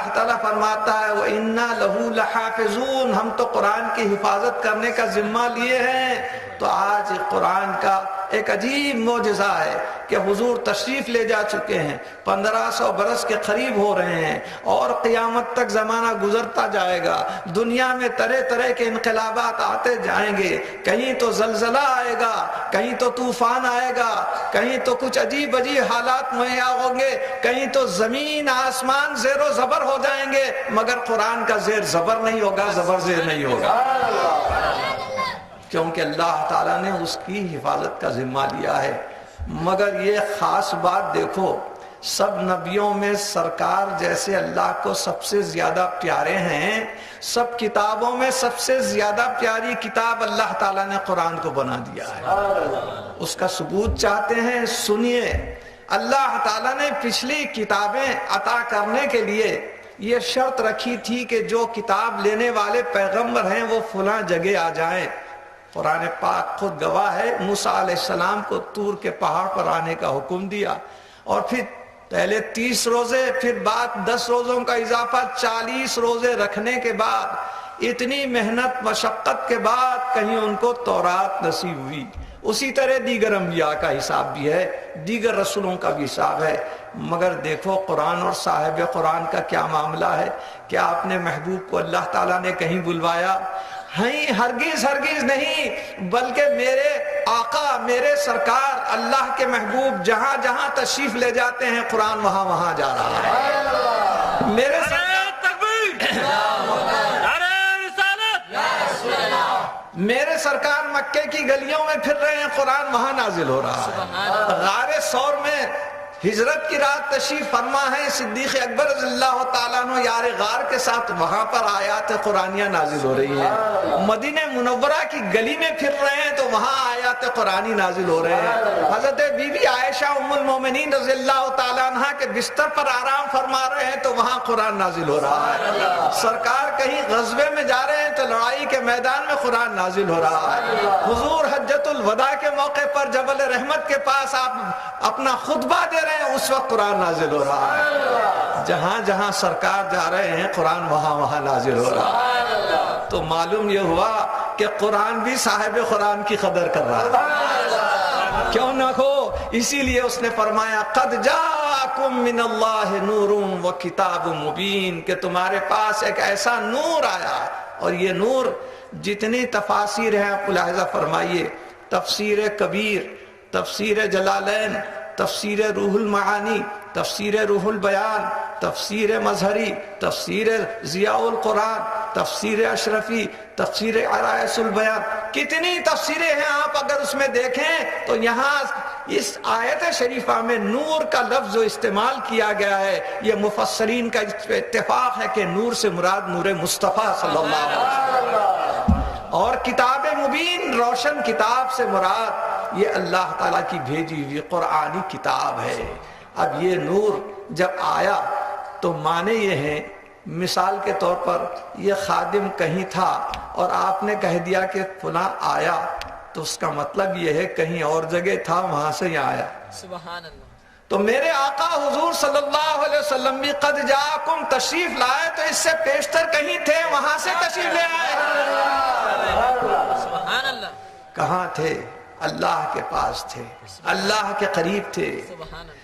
اللہ تعالیٰ فرماتا ہے وَإِنَّا لَهُ لَحَافِظُونَ، ہم تو قرآن کی حفاظت کرنے کا ذمہ لیے ہیں۔ تو آج قرآن کا ایک عجیب معجزہ ہے کہ حضور تشریف لے جا چکے ہیں، 1500 برس کے قریب ہو رہے ہیں، اور قیامت تک زمانہ گزرتا جائے گا، دنیا میں طرح طرح کے انقلابات آتے جائیں گے، کہیں تو زلزلہ آئے گا، کہیں تو طوفان آئے گا، کہیں تو کچھ عجیب عجیب حالات مہیا ہوں گے، کہیں تو زمین آسمان زیر و زبر ہو جائیں گے، مگر قرآن کا زیر زبر نہیں ہوگا، زبر زیر نہیں ہوگا، کیونکہ اللہ تعالیٰ نے اس کی حفاظت کا ذمہ لیا ہے۔ مگر یہ خاص بات دیکھو، سب نبیوں میں سرکار جیسے اللہ کو سب سے زیادہ پیارے ہیں، سب کتابوں میں سب سے زیادہ پیاری کتاب اللہ تعالیٰ نے قرآن کو بنا دیا ہے۔ اس کا ثبوت چاہتے ہیں؟ سنیے، اللہ تعالیٰ نے پچھلی کتابیں عطا کرنے کے لیے یہ شرط رکھی تھی کہ جو کتاب لینے والے پیغمبر ہیں وہ فلاں جگہ آ جائیں۔ قرآن پاک خود گواہ ہے، موسیٰ علیہ السلام کو طور کے پہاڑ پر آنے کا حکم دیا، اور پھر پہلے 30 روزے، پھر بعد 10 روزوں کا اضافہ، 40 روزے رکھنے کے بعد، اتنی محنت مشقت کے بعد کہیں ان کو تورات نصیب ہوئی۔ اسی طرح دیگر انبیاء کا حساب بھی ہے، دیگر رسولوں کا بھی حساب ہے۔ مگر دیکھو قرآن اور صاحب قرآن کا کیا معاملہ ہے، کیا اپنے محبوب کو اللہ تعالیٰ نے کہیں بلوایا؟ ہیں، ہرگز ہرگز نہیں، بلکہ میرے آقا، میرے سرکار، اللہ کے محبوب جہاں جہاں تشریف لے جاتے ہیں قرآن وہاں وہاں جا رہا ہے۔ میرے میرے سرکار مکے کی گلیوں میں پھر رہے ہیں، قرآن وہاں نازل ہو رہا ہے۔ غار ثور میں ہجرت کی رات تشریف فرما ہے صدیق اکبر رضی اللہ تعالیٰ عنہ یار غار کے ساتھ، وہاں پر آیات قرآنیہ نازل ہو رہی ہیں۔ مدینہ منورہ کی گلی میں پھر رہے ہیں تو وہاں آیات قرآنی نازل ہو رہے ہیں۔ حضرت بی بی عائشہ ام المومنین رضی اللہ تعالیٰ عنہ کے بستر پر آرام فرما رہے ہیں تو وہاں قرآن نازل ہو رہا ہے۔ سرکار کہیں غزوے میں جا رہے ہیں تو لڑائی کے میدان میں قرآن نازل ہو رہا ہے۔ حضور حجۃ الوداع کے موقع پر جبل رحمت کے پاس آپ اپنا خطبہ دے رہے ہیں، اس وقت قرآن نازل ہو رہا ہے۔ جہاں جہاں سرکار جا رہے ہیں قرآن وہاں وہاں نازل ہو رہا ہے۔ تو معلوم یہ ہوا کہ قرآن بھی صاحب قرآن کی قدر کر رہا ہے، کیوں نہ ہو؟ اسی لیے اس نے فرمایا قد جاءکم من اللہ نور و کتاب مبین، کہ تمہارے پاس ایک ایسا نور آیا، اور یہ نور جتنی تفاسیر ہیں آپ ملاحظہ فرمائیے، تفسیر کبیر، تفسیر جلالین، تفسیر روح المعانی، تفسیر روح البیان، تفسیر مظہری، تفسیر ضیاء القرآن، تفسیر اشرفی، تفسیر عرائس البیان، کتنی تفسیریں ہیں آپ اگر اس میں دیکھیں تو یہاں اس آیت شریفہ میں نور کا لفظ جو استعمال کیا گیا ہے، یہ مفسرین کا اتفاق ہے کہ نور سے مراد نور مصطفیٰ صلی اللہ علیہ وسلم، اور کتاب مبین، روشن کتاب سے مراد یہ اللہ تعالیٰ کی بھیجی ہوئی قرآنی کتاب ہے۔ اب یہ نور جب آیا تو معنی یہ ہیں، مثال کے طور پر یہ خادم کہیں تھا اور آپ نے کہہ دیا کہ فلاں آیا، تو اس کا مطلب یہ ہے کہیں اور جگہ تھا وہاں سے یہاں آیا۔ سبحان اللہ۔ تو میرے آقا حضور صلی اللہ علیہ وسلم بھی قد جاءکم تشریف لائے تو اس سے پیشتر کہیں تھے، وہاں سے تشریف لے آئے۔ سبحان اللہ۔ کہاں تھے؟ اللہ کے پاس تھے، اللہ کے قریب تھے۔ سبحان اللہ۔